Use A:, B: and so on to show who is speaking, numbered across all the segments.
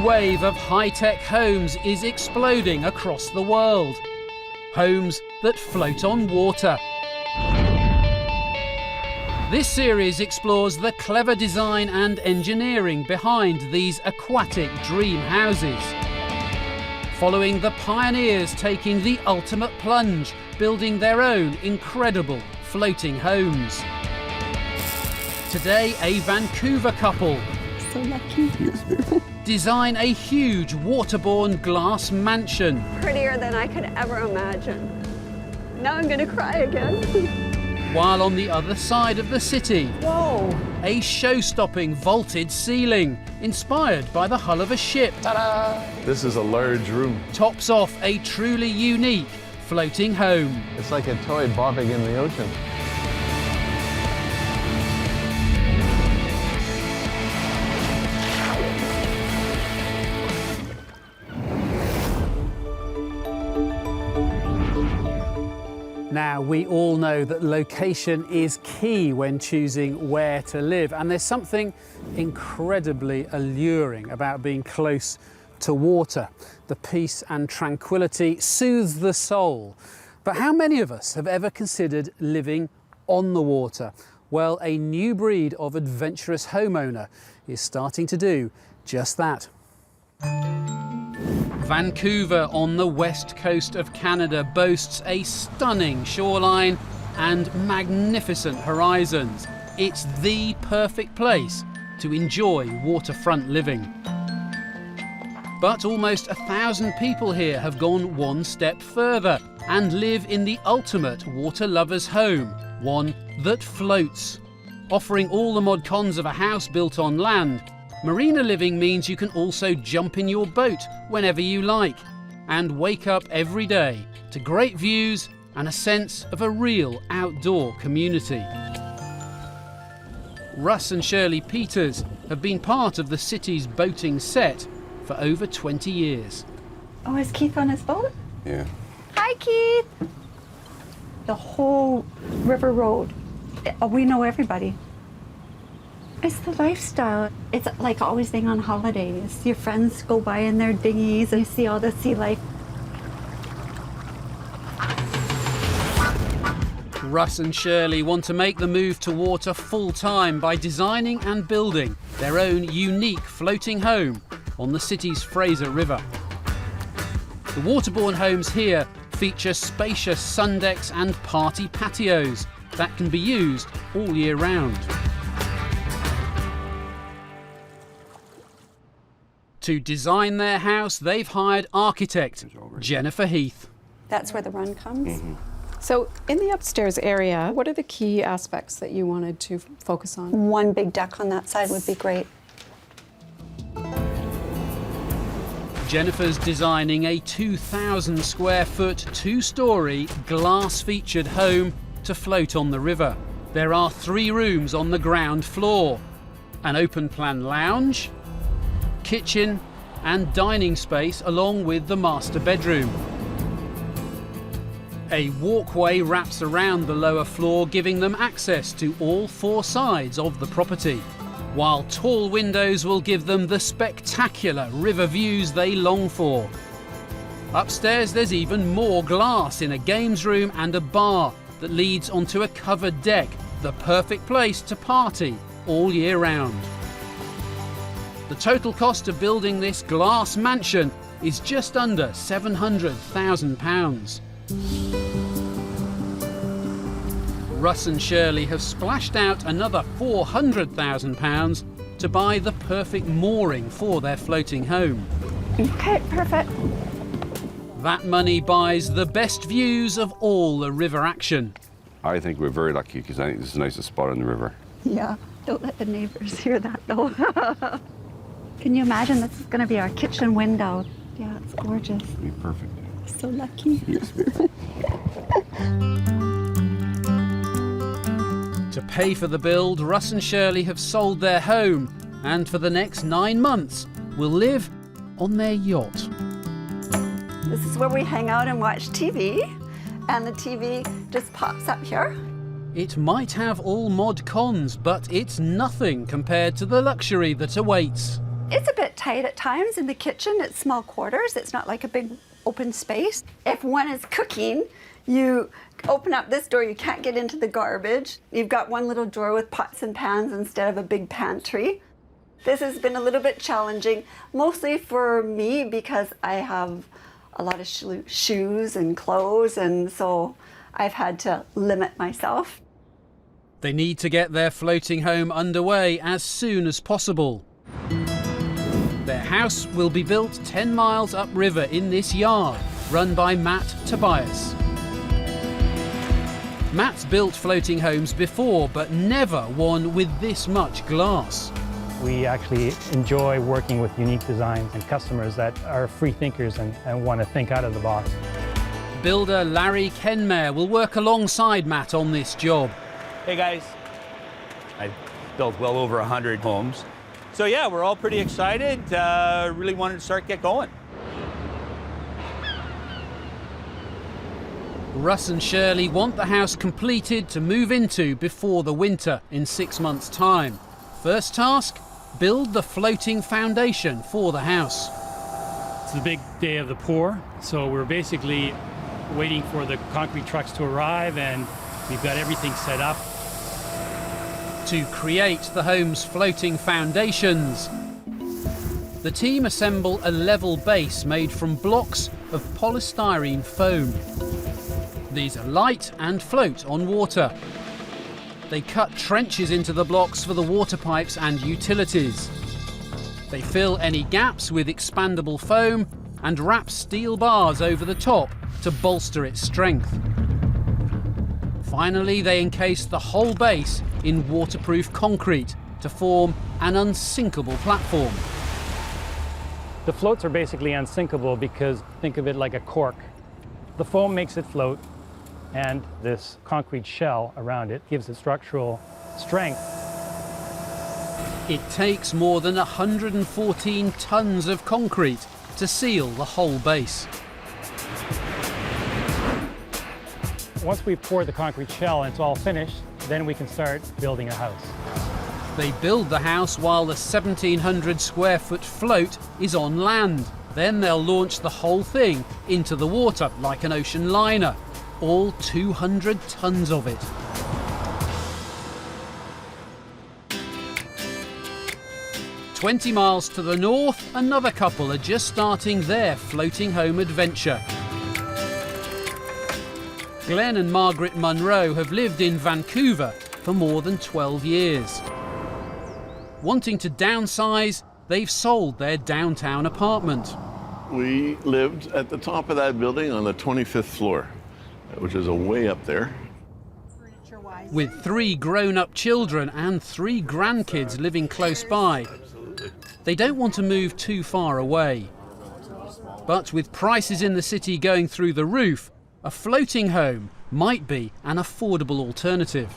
A: wave of high-tech homes is exploding across the world. Homes that float on water. This series explores the clever design and engineering behind these aquatic dream houses. Following the pioneers taking the ultimate plunge, building their own incredible floating homes. Today, a Vancouver couple
B: So lucky.
A: design a huge waterborne glass mansion.
B: Prettier than I could ever imagine. Now I'm gonna cry again.
A: While on the other side of the city,
B: Whoa.
A: a show-stopping vaulted ceiling, inspired by the hull of a ship,
C: This is a large room.
A: tops off a truly unique floating home.
C: It's like a toy bobbing in the ocean.
A: Now, we all know that location is key when choosing where to live, and there's something incredibly alluring about being close to water. The peace and tranquility soothes the soul. But how many of us have ever considered living on the water? Well, a new breed of adventurous homeowner is starting to do just that. Vancouver on the west coast of Canada boasts a stunning shoreline and magnificent horizons. It's the perfect place to enjoy waterfront living. But almost 1,000 people here have gone one step further and live in the ultimate water lover's home, one that floats. Offering all the mod cons of a house built on land, Marina living means you can also jump in your boat whenever you like and wake up every day to great views and a sense of a real outdoor community. Russ and Shirley Peters have been part of the city's boating set for over 20 years.
B: Oh, is Keith on his boat?
C: Yeah.
B: Hi, Keith. The whole river road. We know everybody. It's the lifestyle. It's like always being on holidays. Your friends go by in their dinghies and you see all the sea life.
A: Russ and Shirley want to make the move to water full-time by designing and building their own unique floating home on the city's Fraser River. The waterborne homes here feature spacious sun decks and party patios that can be used all year round. To design their house, they've hired architect Jennifer Heath.
B: That's where the run comes.
C: Mm-hmm.
D: So in the upstairs area, what are the key aspects that you wanted to focus on?
B: One big deck on that side would be great.
A: Jennifer's designing a 2,000 square foot, two-storey, glass-featured home to float on the river. There are 3 rooms on the ground floor, an open-plan lounge, kitchen and dining space along with the master bedroom. A walkway wraps around the lower floor, giving them access to all 4 sides of the property, while tall windows will give them the spectacular river views they long for. Upstairs there's even more glass in a games room and a bar that leads onto a covered deck, the perfect place to party all year round. The total cost of building this glass mansion is just under £700,000. Russ and Shirley have splashed out another £400,000 to buy the perfect mooring for their floating home.
B: Okay, perfect.
A: That money buys the best views of all the river action.
E: I think we're very lucky because I think this is the nicest spot on the river.
B: Yeah, don't let the neighbors hear that though. Can you imagine this is going to be our kitchen window? Yeah, it's gorgeous.
E: It'll be perfect.
B: So lucky.
E: Yes.
A: To pay for the build, Russ and Shirley have sold their home and for the next 9 months will live on their yacht.
B: This is where we hang out and watch TV, and the TV just pops up here.
A: It might have all mod cons, but it's nothing compared to the luxury that awaits.
B: It's a bit tight at times in the kitchen. It's small quarters. It's not like a big open space. If one is cooking, you open up this door, you can't get into the garbage. You've got one little drawer with pots and pans instead of a big pantry. This has been a little bit challenging, mostly for me because I have a lot of shoes and clothes, and so I've had to limit myself.
A: They need to get their floating home underway as soon as possible. Their house will be built 10 miles upriver in this yard, run by Matt Tobias. Matt's built floating homes before, but never one with this much glass.
F: We actually enjoy working with unique designs and customers that are free thinkers and want to think out of the box.
A: Builder Larry Kenmare will work alongside Matt on this job.
G: Hey guys, I've built well over 100 homes. So yeah, we're all pretty excited. Really wanted to get going.
A: Russ and Shirley want the house completed to move into before the winter in 6 months' time. First task, build the floating foundation for the house.
F: It's the big day of the pour, so we're basically waiting for the concrete trucks to arrive, and we've got everything set up.
A: To create the home's floating foundations, the team assemble a level base made from blocks of polystyrene foam. These are light and float on water. They cut trenches into the blocks for the water pipes and utilities. They fill any gaps with expandable foam and wrap steel bars over the top to bolster its strength. Finally, they encase the whole base in waterproof concrete to form an unsinkable platform.
F: The floats are basically unsinkable because think of it like a cork. The foam makes it float, and this concrete shell around it gives it structural strength.
A: It takes more than 114 tons of concrete to seal the whole base.
F: Once we pour the concrete shell and it's all finished, then we can start building a house.
A: They build the house while the 1,700 square foot float is on land. Then they'll launch the whole thing into the water like an ocean liner, all 200 tons of it. "20 miles to the north, another couple are just starting their floating home adventure. Glenn and Margaret Munro have lived in Vancouver for more than 12 years. Wanting to downsize, they've sold their downtown apartment.
C: We lived at the top of that building on the 25th floor, which is a way up there.
A: With 3 grown-up children and 3 grandkids living close by, they don't want to move too far away. But with prices in the city going through the roof, a floating home might be an affordable alternative.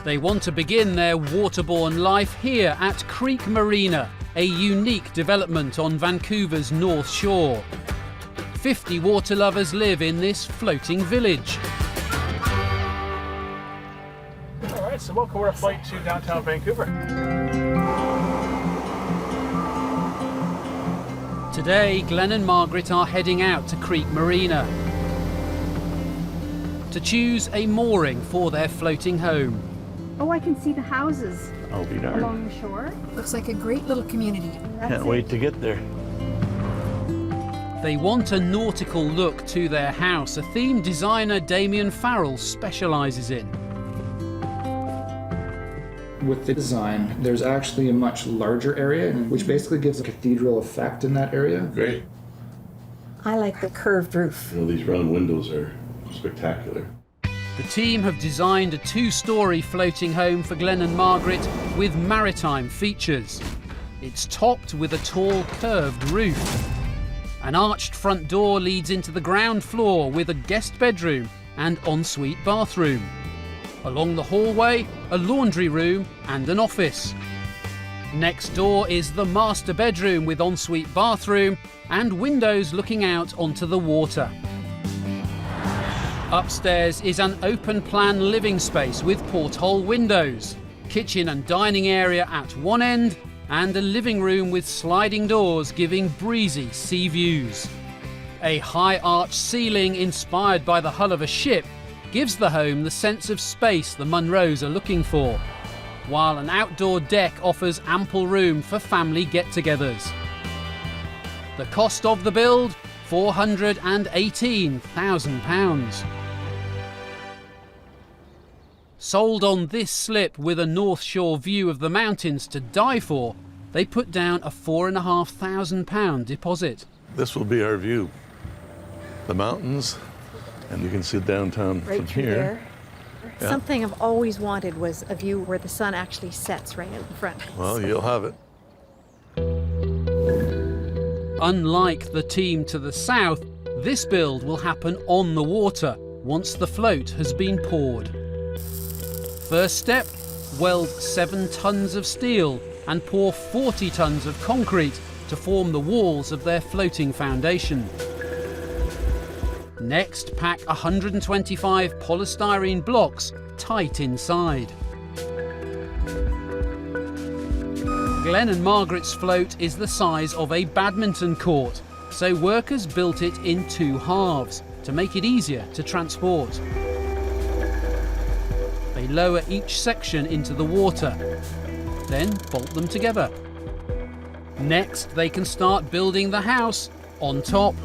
A: They want to begin their waterborne life here at Creek Marina, a unique development on Vancouver's North Shore. 50 water lovers live in this floating village.
H: All right, so welcome our flight to downtown Vancouver.
A: Today, Glenn and Margaret are heading out to Creek Marina to choose a mooring for their floating home.
I: Oh, I can see the houses
C: I'll be darned.
I: along the shore. Looks like a great little community.
C: Can't wait to get there.
A: They want a nautical look to their house, a theme designer Damien Farrell specialises in.
J: With the design, there's actually a much larger area, which basically gives a cathedral effect in that area.
C: Great.
I: I like the curved roof.
C: You know, these round windows are spectacular.
A: The team have designed a 2-storey floating home for Glenn and Margaret with maritime features. It's topped with a tall curved roof. An arched front door leads into the ground floor with a guest bedroom and ensuite bathroom. Along the hallway, a laundry room and an office. Next door is the master bedroom with ensuite bathroom and windows looking out onto the water. Upstairs is an open-plan living space with porthole windows. kitchen and dining area at one end, and a living room with sliding doors giving breezy sea views. A high arched ceiling inspired by the hull of a ship gives the home the sense of space the Munros are looking for, while an outdoor deck offers ample room for family get-togethers. The cost of the build, £418,000. Sold on this slip with a North Shore view of the mountains to die for, they put down a £4,500 deposit.
C: This will be our view. The mountains, and you can see downtown
I: Right
C: from
I: through
C: here.
I: there.
C: Yeah.
I: Something I've always wanted was a view where the sun actually sets right out in front.
C: Well, you'll have it.
A: Unlike the team to the south, this build will happen on the water once the float has been poured. First step, weld 7 tons of steel and pour 40 tons of concrete to form the walls of their floating foundation. Next, pack 125 polystyrene blocks tight inside. Glenn and Margaret's float is the size of a badminton court, so workers built it in 2 halves to make it easier to transport. They lower each section into the water, then bolt them together. Next, they can start building the house on top.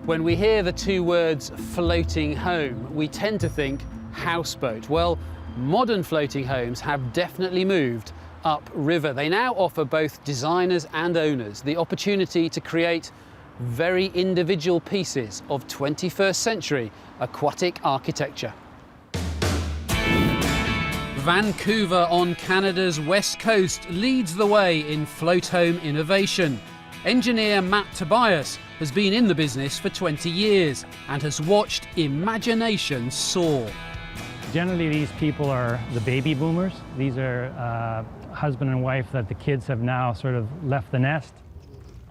A: When we hear the 2 words floating home, we tend to think houseboat. Well, modern floating homes have definitely moved upriver. They now offer both designers and owners the opportunity to create very individual pieces of 21st century aquatic architecture. Vancouver on Canada's west coast leads the way in float home innovation. Engineer Matt Tobias has been in the business for 20 years and has watched imagination soar.
F: Generally, these people are the baby boomers. These are husband and wife that the kids have now sort of left the nest.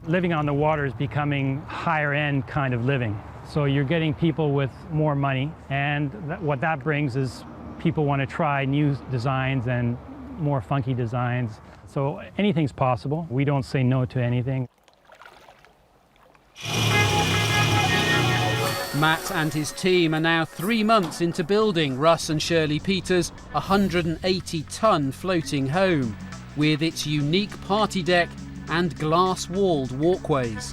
F: Living on the water is becoming higher end kind of living. So you're getting people with more money, and what that brings is people want to try new designs and more funky designs. So anything's possible. We don't say no to anything.
A: Matt and his team are now 3 months into building Russ and Shirley Peters' 180-ton floating home, with its unique party deck and glass-walled walkways.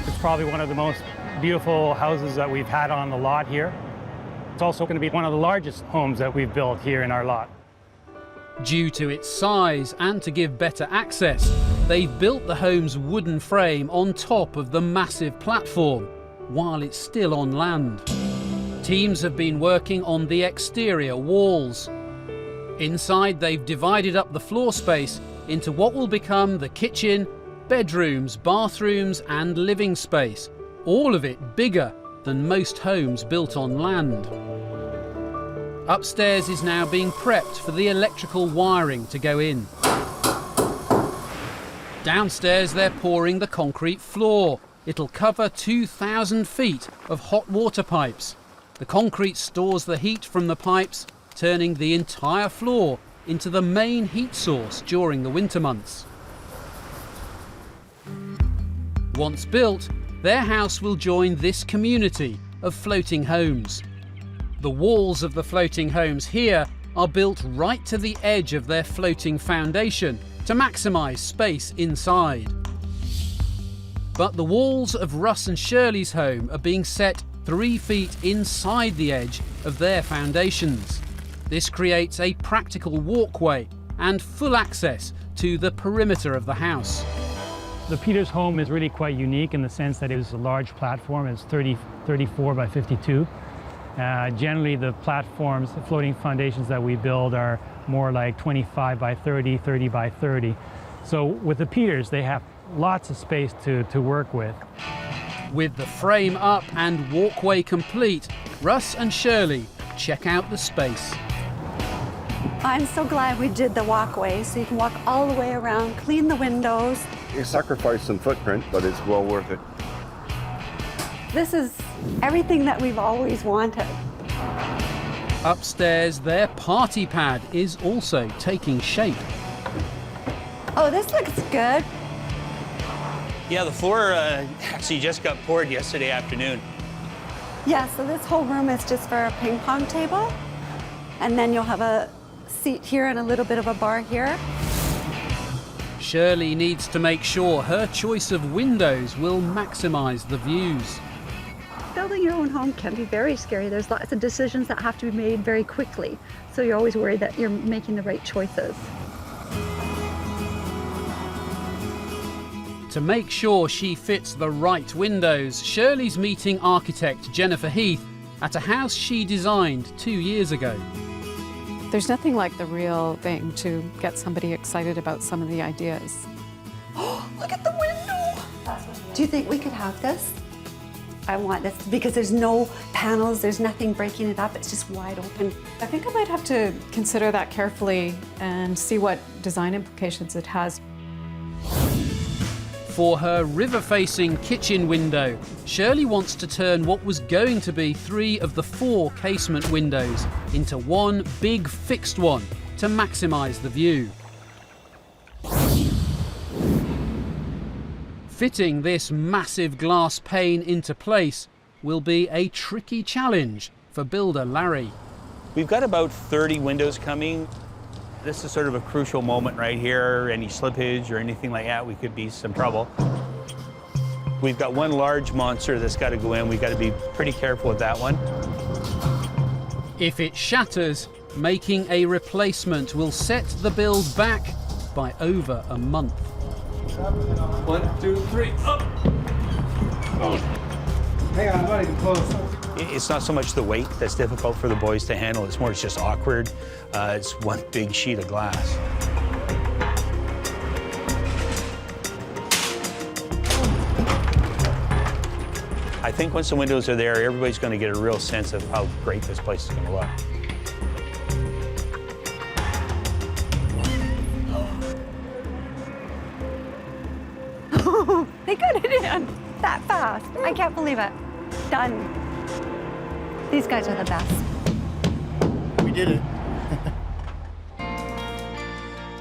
F: It's probably one of the most beautiful houses that we've had on the lot here. It's also going to be one of the largest homes that we've built here in our lot.
A: Due to its size and to give better access, they've built the home's wooden frame on top of the massive platform, while it's still on land. Teams have been working on the exterior walls. Inside, they've divided up the floor space into what will become the kitchen, bedrooms, bathrooms and living space, all of it bigger than most homes built on land. Upstairs is now being prepped for the electrical wiring to go in. Downstairs they're pouring the concrete floor. It'll cover 2,000 feet of hot water pipes. The concrete stores the heat from the pipes, turning the entire floor into the main heat source during the winter months. Once built, their house will join this community of floating homes. The walls of the floating homes here are built right to the edge of their floating foundation to maximise space inside. But the walls of Russ and Shirley's home are being set 3 feet inside the edge of their foundations. This creates a practical walkway and full access to the perimeter of the house.
F: The Peters home is really quite unique in the sense that it was a large platform. It's 34 by 52. Generally, the platforms, the floating foundations that we build are more like 25 by 30, 30 by 30. So with the Peters, they have lots of space to work with.
A: With the frame up and walkway complete, Russ and Shirley check out the space.
B: I'm so glad we did the walkway so you can walk all the way around, clean the windows.
E: You sacrifice some footprint, but it's well worth it.
B: This is Everything that we've always wanted.
A: Upstairs, their party pad is also taking shape.
B: Oh, this looks good.
G: Yeah, the floor actually just got poured yesterday afternoon.
B: Yeah, so this whole room is just for a ping pong table. And then you'll have a seat here and a little bit of a bar here.
A: Shirley needs to make sure her choice of windows will maximize the views.
B: Building your own home can be very scary. There's lots of decisions that have to be made very quickly. So you're always worried that you're making the right choices.
A: To make sure she fits the right windows, Shirley's meeting architect Jennifer Heath at a house she designed 2 years ago.
D: There's nothing like the real thing to get somebody excited about some of the ideas.
B: Oh, look at the window! Do you think we could have this? I want this because there's no panels, there's nothing breaking it up, it's just wide open.
D: I think I might have to consider that carefully and see what design implications it has.
A: For her river-facing kitchen window, Shirley wants to turn what was going to be 3 of the 4 casement windows into one big fixed one to maximise the view. Fitting this massive glass pane into place will be a tricky challenge for builder Larry.
G: We've got about 30 windows coming. This is sort of a crucial moment right here. Any slippage or anything like that, we could be some trouble. We've got one large monster that's got to go in. We've got to be pretty careful with that one.
A: If it shatters, making a replacement will set the build back by over a month.
H: 1, 2, 3, up! Oh. Hang on, I'm not even close.
G: It's not so much the weight that's difficult for the boys to handle, it's more it's just awkward. It's one big sheet of glass. I think once the windows are there, everybody's going to get a real sense of how great this place is going to look.
B: They got it in that fast. I can't believe it. Done. These guys are the best.
K: We did it.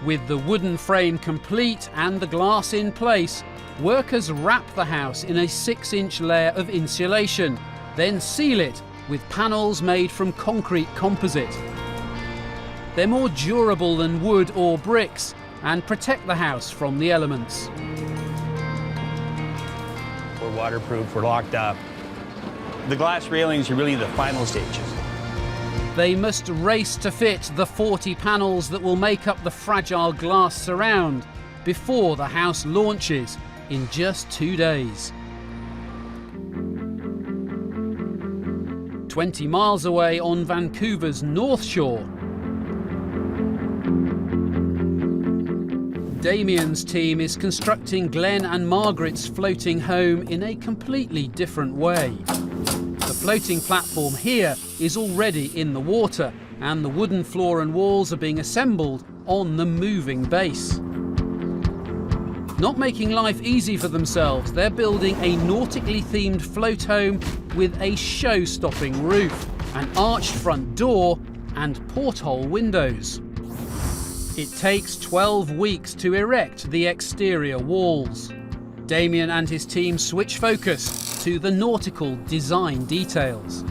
A: With the wooden frame complete and the glass in place, workers wrap the house in a 6-inch layer of insulation, then seal it with panels made from concrete composite. They're more durable than wood or bricks and protect the house from the elements.
G: We're waterproof, we're locked up. The glass railings are really the final stages.
A: They must race to fit the 40 panels that will make up the fragile glass surround before the house launches in just 2 days. 20 miles away on Vancouver's North Shore, Damien's team is constructing Glenn and Margaret's floating home in a completely different way. The floating platform here is already in the water, and the wooden floor and walls are being assembled on the moving base. Not making life easy for themselves, they're building a nautically themed float home with a show-stopping roof, an arched front door, and porthole windows. It takes 12 weeks to erect the exterior walls. Damien and his team switch focus to the nautical design details.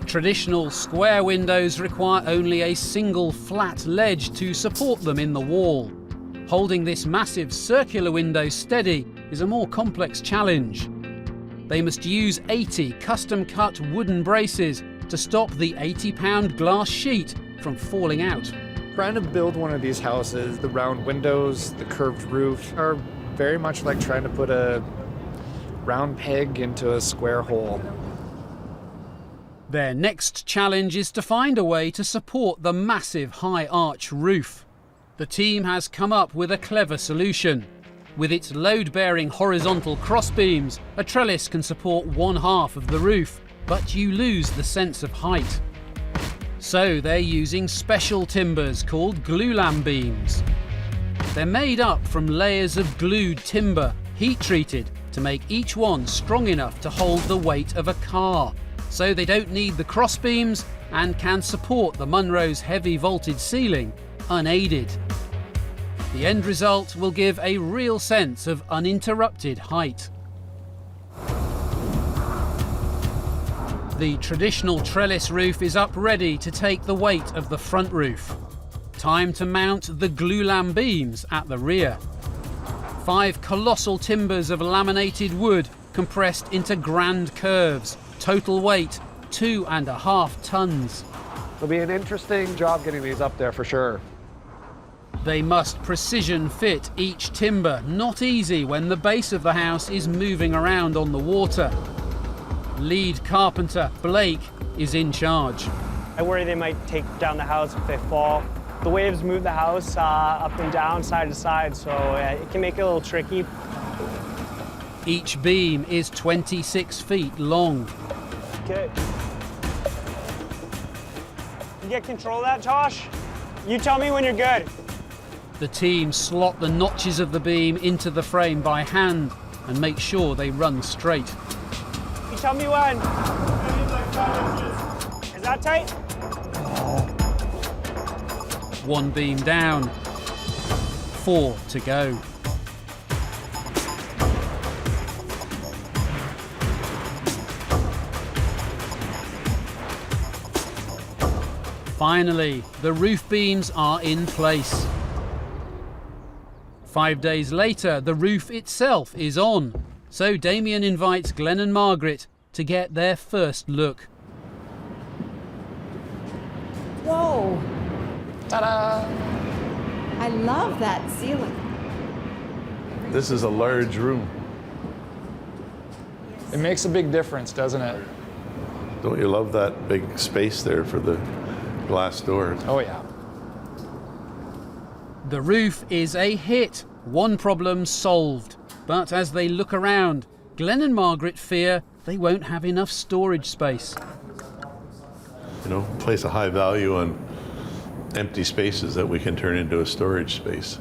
A: Traditional square windows require only a single flat ledge to support them in the wall. Holding this massive circular window steady is a more complex challenge. They must use 80 custom-cut wooden braces to stop the 80-pound glass sheet from falling out.
J: Trying to build one of these houses, the round windows, the curved roof, are very much like trying to put a round peg into a square hole.
A: Their next challenge is to find a way to support the massive high arch roof. The team has come up with a clever solution. With its load-bearing horizontal crossbeams, a trellis can support 1/2 of the roof, but you lose the sense of height. So they're using special timbers called glulam beams. They're made up from layers of glued timber, heat-treated to make each one strong enough to hold the weight of a car, so they don't need the cross beams and can support the Munro's heavy vaulted ceiling unaided. The end result will give a real sense of uninterrupted height. The traditional trellis roof is up ready to take the weight of the front roof. Time to mount the glulam beams at the rear. 5 colossal timbers of laminated wood compressed into grand curves. Total weight 2.5 tons.
J: It'll be an interesting job getting these up there for sure.
A: They must precision fit each timber, not easy when the base of the house is moving around on the water. Lead carpenter Blake is in charge.
L: I worry they might take down the house if they fall. The waves move the house up and down, side to side, so it can make it a little tricky.
A: Each beam is 26 feet long.
L: Okay. You get control of that, Tosh? You tell me when you're good.
A: The team slot the notches of the beam into the frame by hand and make sure they run straight.
L: You tell me when. Is that tight?
A: 1 beam down, 4 to go. Finally, the roof beams are in place. 5 days later, the roof itself is on, so Damien invites Glenn and Margaret to get their first look.
I: Whoa!
J: Ta-da!
I: I love that ceiling.
C: This is a large room.
J: It makes a big difference, doesn't it?
C: Don't you love that big space there for the glass doors?
J: Oh yeah.
A: The roof is a hit, one problem solved. But as they look around, Glenn and Margaret fear they won't have enough storage space.
C: You know, place a high value on empty spaces that we can turn into a storage space.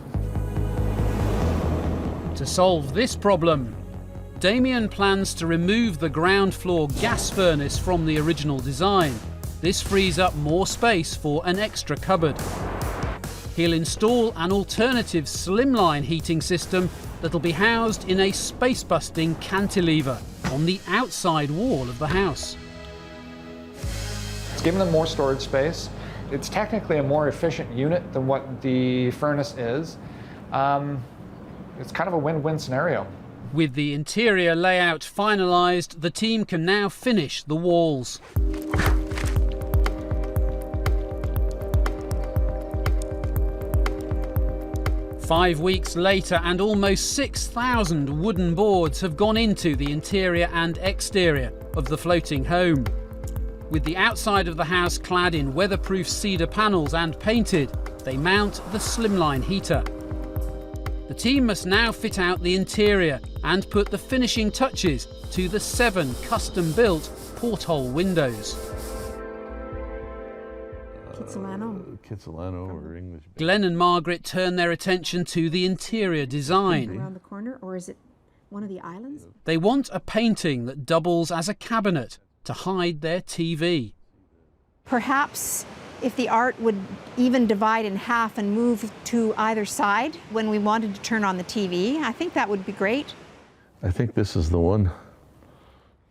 A: To solve this problem, Damien plans to remove the ground floor gas furnace from the original design. This frees up more space for an extra cupboard. He'll install an alternative slimline heating system that'll be housed in a space-busting cantilever on the outside wall of the house.
J: It's giving them more storage space. It's technically a more efficient unit than what the furnace is. It's kind of a win-win scenario.
A: With the interior layout finalised, the team can now finish the walls. Five weeks later, and almost 6,000 wooden boards have gone into the interior and exterior of the floating home. With the outside of the house clad in weatherproof cedar panels and painted, they mount the slimline heater. The team must now fit out the interior and put the finishing touches to the 7 custom-built porthole windows.
C: Kitsilano or English.
A: Glenn and Margaret turn their attention to the interior design.
I: Around the corner, or is it one of the islands?
A: They want a painting that doubles as a cabinet to hide their TV.
I: Perhaps if the art would even divide in half and move to either side when we wanted to turn on the TV, I think that would be great.
C: I think this is the one.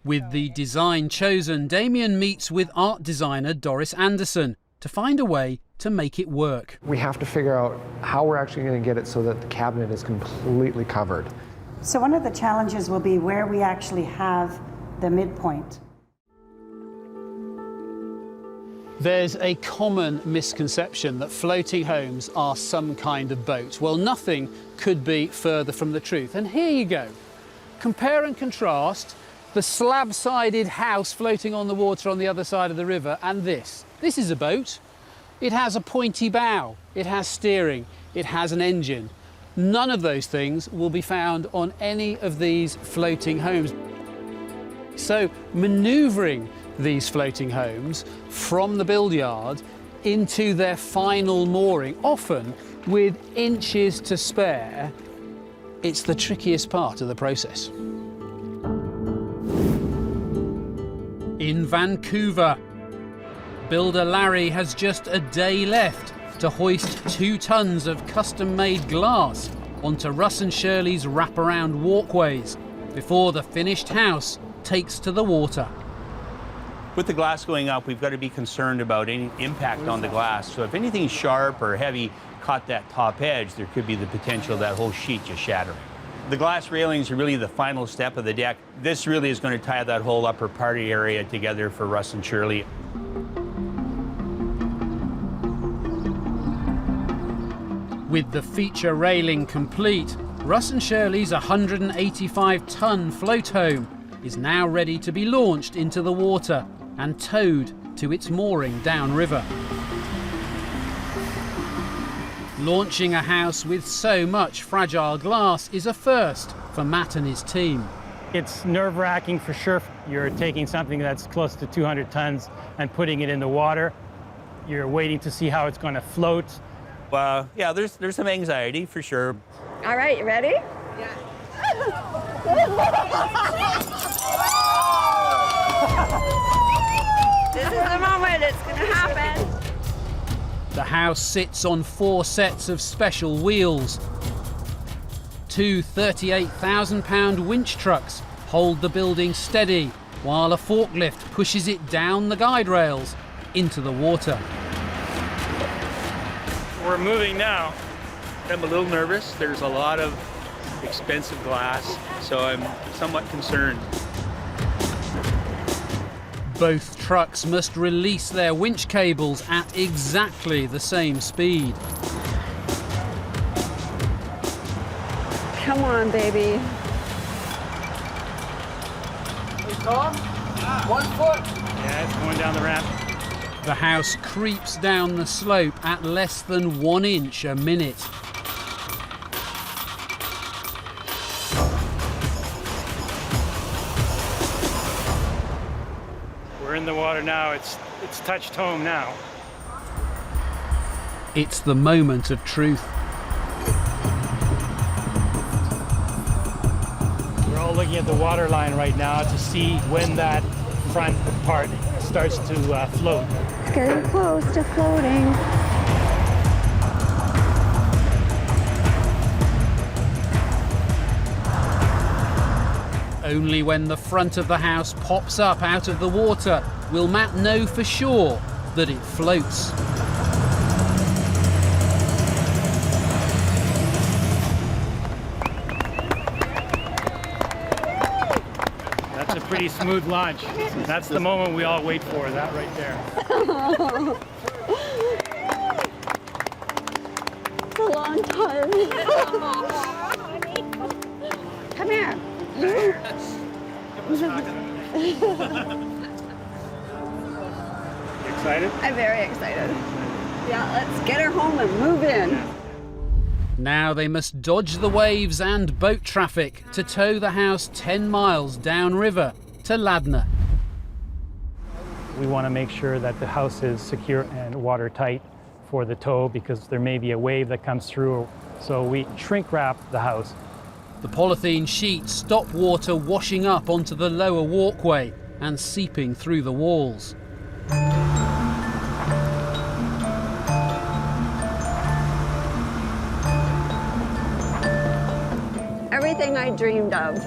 A: With the design chosen, Damien meets with art designer Doris Anderson to find a way to make it work.
J: We have to figure out how we're actually going to get it so that the cabinet is completely covered.
M: So one of the challenges will be where we actually have the midpoint.
A: There's a common misconception that floating homes are some kind of boat. Well, nothing could be further from the truth. And here you go. Compare and contrast the slab-sided house floating on the water on the other side of the river and this. This is a boat. It has a pointy bow. It has steering. It has an engine. None of those things will be found on any of these floating homes. So, manoeuvring these floating homes from the build yard into their final mooring, often with inches to spare, it's the trickiest part of the process. in Vancouver. Builder Larry has just a day left to hoist 2 tons of custom-made glass onto Russ and Shirley's wraparound walkways before the finished house takes to the water.
G: With the glass going up, we've got to be concerned about any impact on the glass. So if anything sharp or heavy caught that top edge, there could be the potential of that whole sheet just shattering. The glass railings are really the final step of the deck. This really is going to tie that whole upper party area together for Russ and Shirley.
A: With the feature railing complete, Russ and Shirley's 185-ton float home is now ready to be launched into the water and towed to its mooring downriver. Launching a house with so much fragile glass is a first for Matt and his team.
F: It's nerve-wracking for sure. You're taking something that's close to 200 tons and putting it in the water. You're waiting to see how it's going to float.
G: Yeah, there's some anxiety for sure.
B: All right, you ready? Yeah. This is the moment, it's gonna happen.
A: The house sits on 4 sets of special wheels. 2 38,000-pound winch trucks hold the building steady while a forklift pushes it down the guide rails into the water.
F: We're moving now.
G: I'm a little nervous. There's a lot of expensive glass, so I'm somewhat concerned.
A: Both trucks must release their winch cables at exactly the same speed.
B: Come on, baby.
H: Hey, Tom, 1 foot.
F: Yeah, it's going down the ramp.
A: The house creeps down the slope at less than 1 inch a minute.
F: We're in the water now. It's touched home now.
A: It's the moment of truth.
F: We're all looking at the water line right now to see when that front part starts to float.
B: It's getting close to floating.
A: Only when the front of the house pops up out of the water will Matt know for sure that it floats.
F: That's a pretty smooth launch. That's the moment we all wait for, that right there.
B: It's a long time. Come here.
F: Excited?
B: I'm very excited. Yeah, let's get her home and move in.
A: Now they must dodge the waves and boat traffic to tow the house 10 miles downriver to Ladner.
F: We want to make sure that the house is secure and watertight for the tow because there may be a wave that comes through. So we shrink wrap the house.
A: The polythene sheets stop water washing up onto the lower walkway and seeping through the walls.
B: Everything I dreamed of.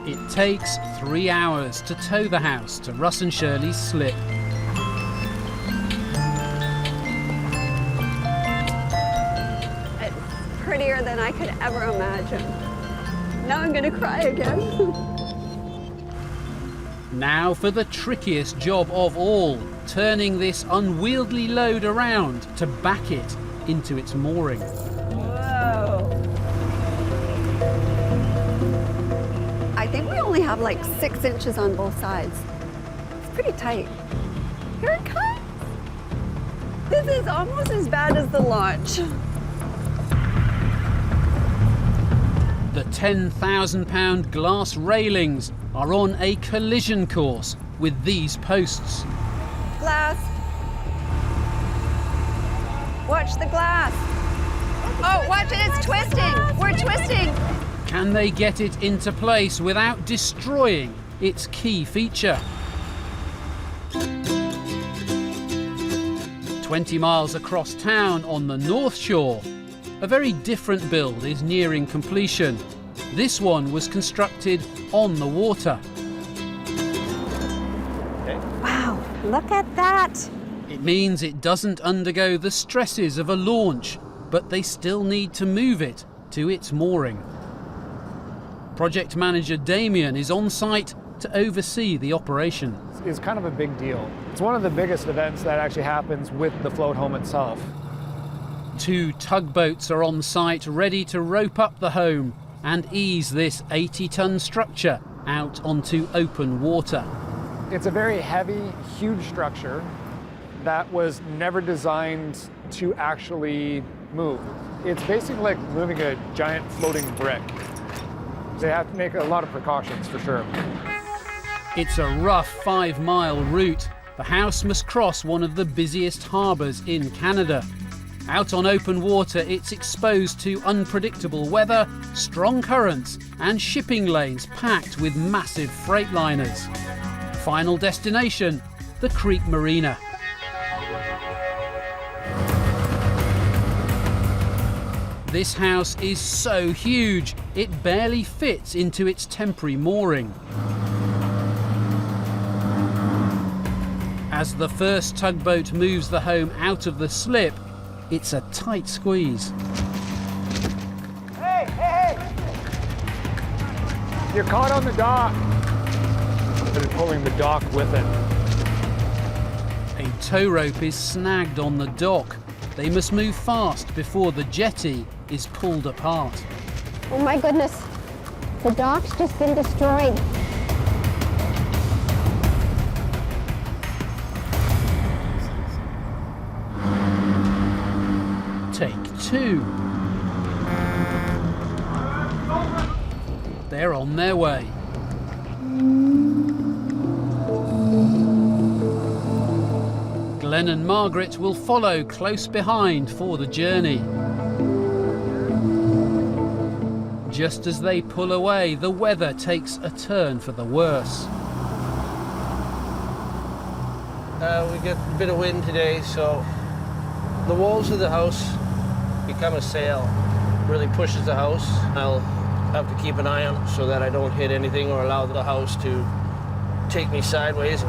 A: It takes 3 hours to tow the house to Russ and Shirley's slip.
B: It's prettier than I could ever imagine. Now I'm gonna cry again.
A: Now for the trickiest job of all, turning this unwieldy load around to back it into its mooring.
B: Whoa. I think we only have like 6 inches on both sides. It's pretty tight. Here it comes. This is almost as bad as the launch.
A: The 10,000-pound glass railings are on a collision course with these posts.
B: Glass. Watch the glass.
N: Oh, watch it, it's twisting. We're twisting.
A: Can they get it into place without destroying its key feature? 20 miles across town on the North Shore, a very different build is nearing completion. This one was constructed on the water.
I: Wow, look at that.
A: It means it doesn't undergo the stresses of a launch, but they still need to move it to its mooring. Project manager Damien is on site to oversee the operation.
J: It's kind of a big deal. It's one of the biggest events that actually happens with the float home itself.
A: 2 tugboats are on site ready to rope up the home and ease this 80-ton structure out onto open water.
J: It's a very heavy, huge structure that was never designed to actually move. It's basically like moving a giant floating brick. They have to make a lot of precautions for sure.
A: It's a rough 5-mile route. The house must cross one of the busiest harbours in Canada. Out on open water, it's exposed to unpredictable weather, strong currents, and shipping lanes packed with massive freight liners. Final destination, the Creek Marina. This house is so huge, it barely fits into its temporary mooring. As the first tugboat moves the home out of the slip, it's a tight squeeze.
J: Hey, hey, hey! You're caught on the dock. They're pulling the dock with it.
A: A tow rope is snagged on the dock. They must move fast before the jetty is pulled apart.
N: Oh my goodness. The dock's just been destroyed.
A: Take 2. They're on their way. Glenn and Margaret will follow close behind for the journey. Just as they pull away, the weather takes a turn for the worse.
O: We get a bit of wind today, so the walls of the house become a sail. Really pushes the house. I'll have to keep an eye on it so that I don't hit anything or allow the house to take me sideways.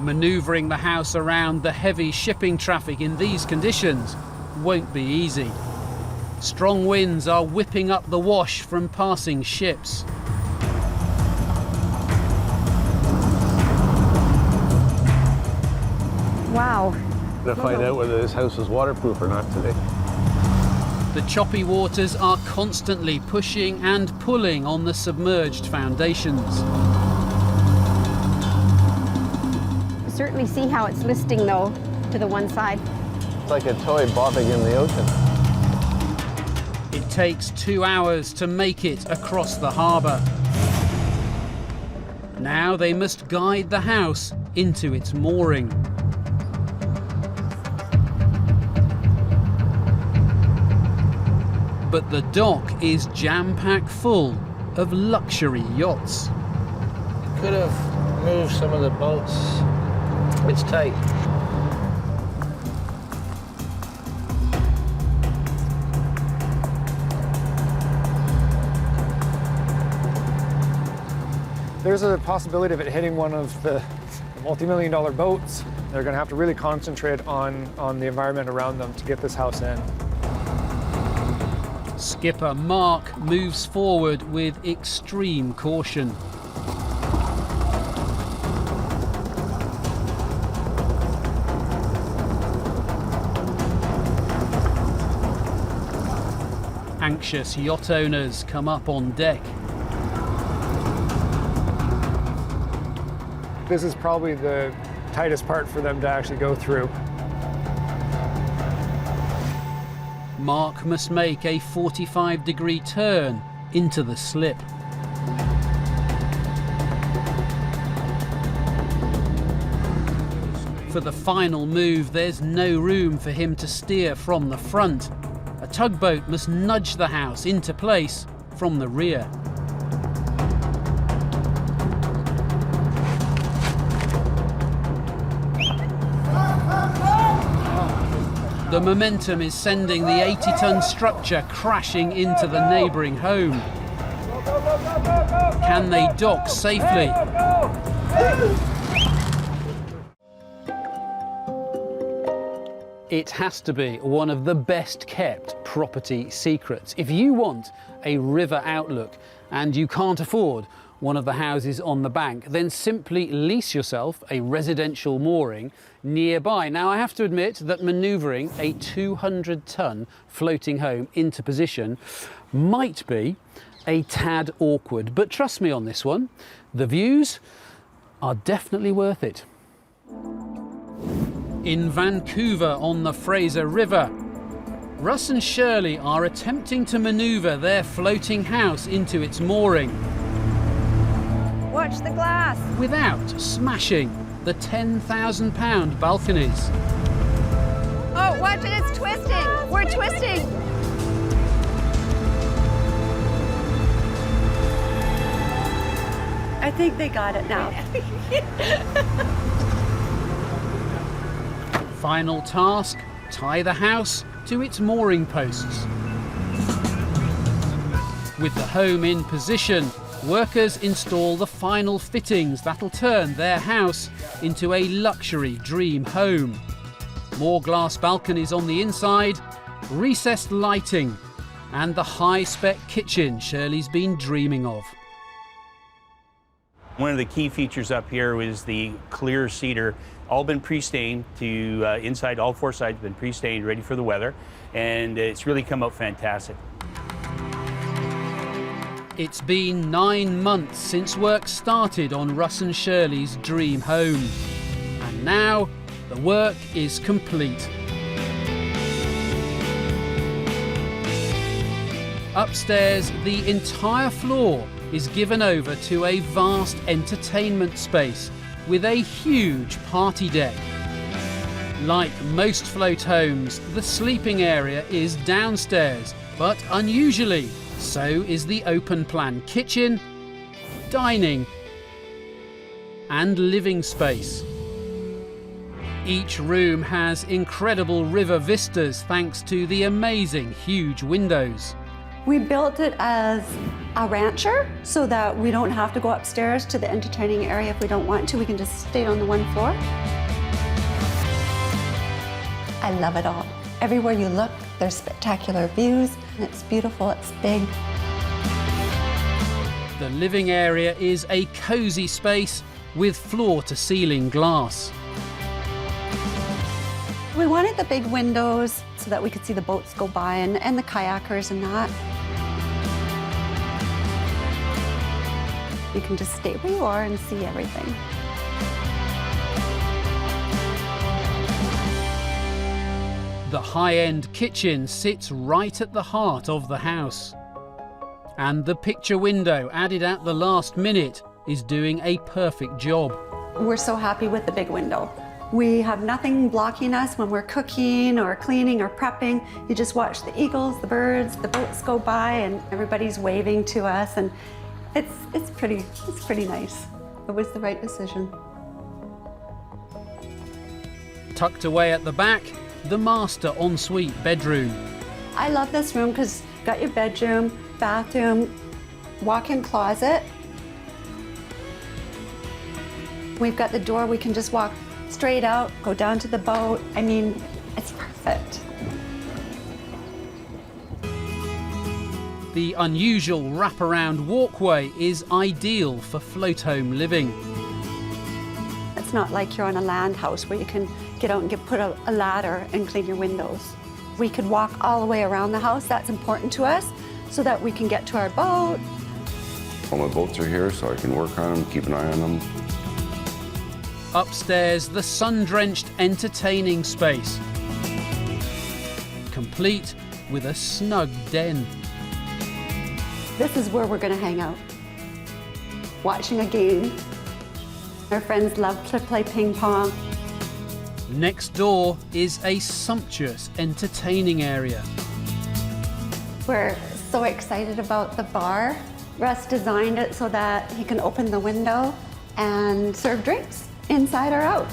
A: Maneuvering the house around the heavy shipping traffic in these conditions won't be easy. Strong winds are whipping up the wash from passing ships.
I: Wow.
C: To find out whether this house is waterproof or not today.
A: The choppy waters are constantly pushing and pulling on the submerged foundations.
I: You certainly see how it's listing though to the one side.
O: It's like a toy bobbing in the ocean.
A: It takes 2 hours to make it across the harbour. Now they must guide the house into its mooring. But the dock is jam-packed full of luxury yachts.
O: Could have moved some of the boats. It's tight.
J: There's a possibility of it hitting one of the multi-million-dollar boats. They're going to have to really concentrate on the environment around them to get this house in.
A: Skipper Mark moves forward with extreme caution. Anxious yacht owners come up on deck.
J: This is probably the tightest part for them to actually go through.
A: Mark must make a 45-degree turn into the slip. For the final move, there's no room for him to steer from the front. tugboat must nudge the house into place from the rear. The momentum is sending the 80-ton structure crashing into the neighbouring home. Can they dock safely? It has to be one of the best kept property secrets. If you want a river outlook and you can't afford one of the houses on the bank, then simply lease yourself a residential mooring nearby. Now, I have to admit that manoeuvring a 200-ton floating home into position might be a tad awkward, but trust me on this one, the views are definitely worth it. In Vancouver on the Fraser River, Russ and Shirley are attempting to manoeuvre their floating house into its mooring.
B: Watch the glass.
A: Without smashing the £10,000 balconies.
B: Oh, watch it, it's twisting. We're twisting. I think they got it now.
A: Final task, tie the house to its mooring posts. With the home in position, workers install the final fittings that'll turn their house into a luxury dream home. More glass balconies on the inside, recessed lighting, and the high-spec kitchen Shirley's been dreaming of.
G: One of the key features up here is the clear cedar, all been pre-stained to inside, all four sides been pre-stained, ready for the weather, and it's really come out fantastic.
A: It's been 9 months since work started on Russ and Shirley's dream home. And now the work is complete. Upstairs, the entire floor is given over to a vast entertainment space with a huge party deck. Like most float homes, the sleeping area is downstairs, but unusually, so is the open-plan kitchen, dining, and living space. Each room has incredible river vistas thanks to the amazing huge windows.
B: We built it as a rancher so that we don't have to go upstairs to the entertaining area if we don't want to. We can just stay on the one floor. I love it all. Everywhere you look, there's spectacular views. It's beautiful, it's big.
A: The living area is a cozy space with floor-to-ceiling glass.
B: We wanted the big windows so that we could see the boats go by and the kayakers and that. You can just stay where you are and see everything.
A: The high-end kitchen sits right at the heart of the house. And the picture window added at the last minute is doing a perfect job.
B: We're so happy with the big window. We have nothing blocking us when we're cooking or cleaning or prepping. You just watch the eagles, the birds, the boats go by, and everybody's waving to us, and it's pretty nice. It was the right decision.
A: Tucked away at the back, the master ensuite bedroom.
B: I love this room because you've got your bedroom, bathroom, walk-in closet. We've got the door, we can just walk straight out, go down to the boat. I mean, it's perfect.
A: The unusual wraparound walkway is ideal for float home living.
B: It's not like you're on a land house where you can get out and put a ladder and clean your windows. We could walk all the way around the house. That's important to us so that we can get to our boat.
E: All my boats are here, so I can work on them, keep an eye on them.
A: Upstairs, the sun-drenched entertaining space, complete with a snug den.
B: This is where we're going to hang out, watching a game. Our friends love to play ping pong.
A: Next door is a sumptuous entertaining area.
B: We're so excited about the bar. Russ designed it so that he can open the window and serve drinks, inside or out.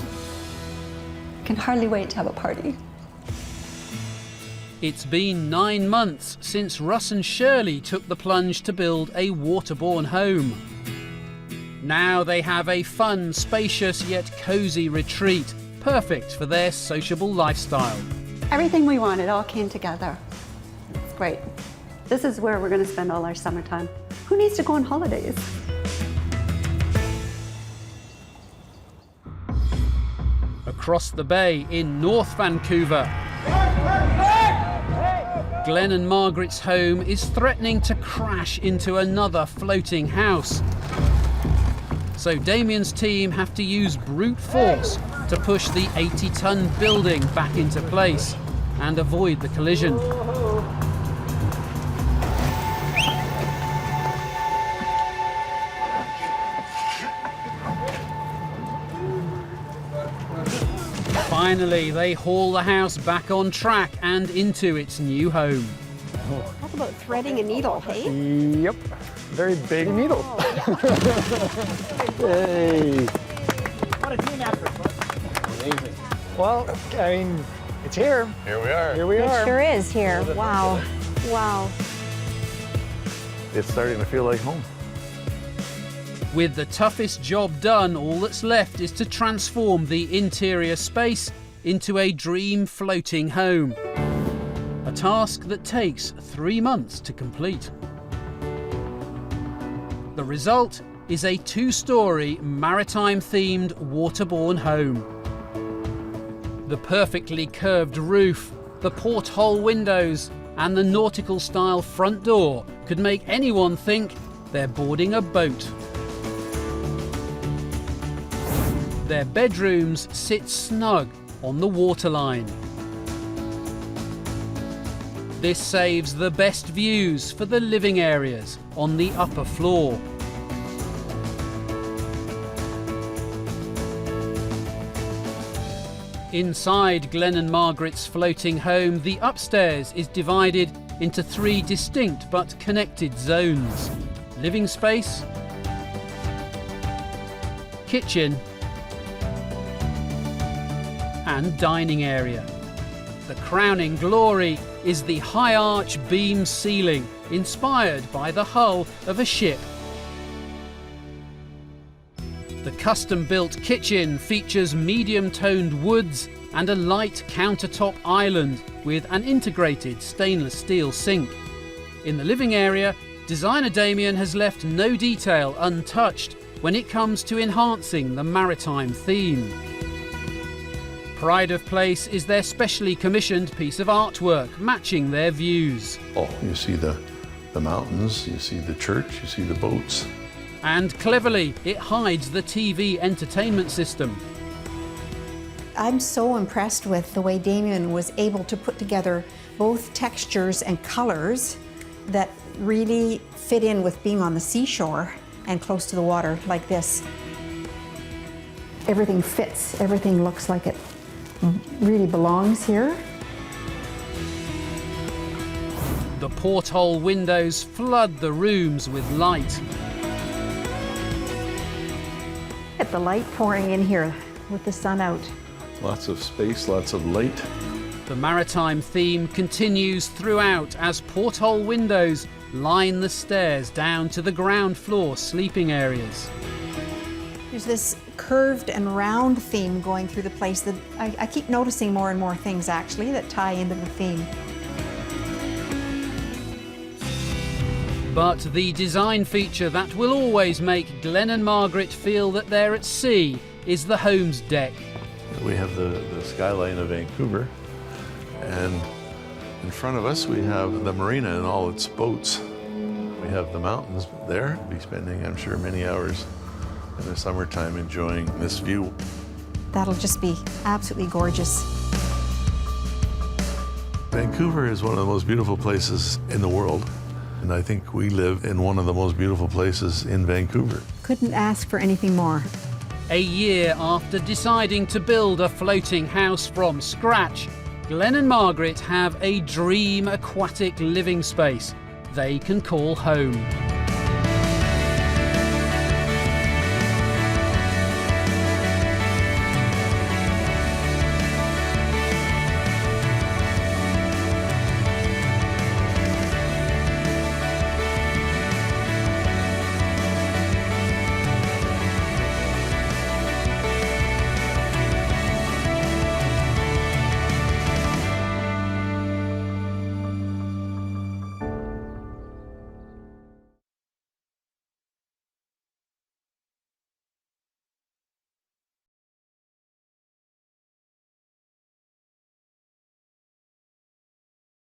B: Can hardly wait to have a party.
A: It's been 9 months since Russ and Shirley took the plunge to build a waterborne home. Now they have a fun, spacious yet cosy retreat, perfect for their sociable lifestyle.
B: Everything we wanted all came together. It's great. This is where we're going to spend all our summertime. Who needs to go on holidays?
A: Across the bay in North Vancouver, Glenn and Margaret's home is threatening to crash into another floating house. So Damien's team have to use brute force to push the 80-ton building back into place and avoid the collision. Finally, they haul the house back on track and into its new home.
I: Talk about threading a needle, hey?
J: Yep. Very big needle. Hey.
O: What a team effort. Amazing.
J: Well, I mean, it's here.
C: Here we are.
J: Here we are.
I: It sure is here. Wow. Wow.
C: It's starting to feel like home.
A: With the toughest job done, all that's left is to transform the interior space into a dream floating home. A task that takes 3 months to complete. The result is a 2-story maritime-themed waterborne home. The perfectly curved roof, the porthole windows, and the nautical-style front door could make anyone think they're boarding a boat. Their bedrooms sit snug on the waterline. This saves the best views for the living areas on the upper floor. Inside Glenn and Margaret's floating home, the upstairs is divided into 3 distinct but connected zones: living space, kitchen, and dining area. The crowning glory is the high arch beam ceiling, inspired by the hull of a ship. The custom-built kitchen features medium-toned woods and a light countertop island with an integrated stainless steel sink. In the living area, designer Damien has left no detail untouched when it comes to enhancing the maritime theme. Pride of place is their specially commissioned piece of artwork, matching their views.
C: Oh, you see the mountains, you see the church, you see the boats.
A: And cleverly, it hides the TV entertainment system.
I: I'm so impressed with the way Damien was able to put together both textures and colors that really fit in with being on the seashore and close to the water like this. Everything fits, everything looks like it really belongs here.
A: The porthole windows flood the rooms with light.
I: Get the light pouring in here with the sun out.
C: Lots of space, lots of light.
A: The maritime theme continues throughout as porthole windows line the stairs down to the ground floor sleeping areas.
I: There's this curved and round theme going through the place that I keep noticing more and more things actually that tie into the theme.
A: But the design feature that will always make Glenn and Margaret feel that they're at sea is the home's deck.
C: We have the skyline of Vancouver, and in front of us we have the Marina and all its boats. We have the mountains there. We'll be spending, I'm sure, many hours in the summertime enjoying this view.
I: That'll just be absolutely gorgeous.
C: Vancouver is one of the most beautiful places in the world, and I think we live in one of the most beautiful places in Vancouver.
I: Couldn't ask for anything more.
A: A year after deciding to build a floating house from scratch, Glenn and Margaret have a dream aquatic living space they can call home.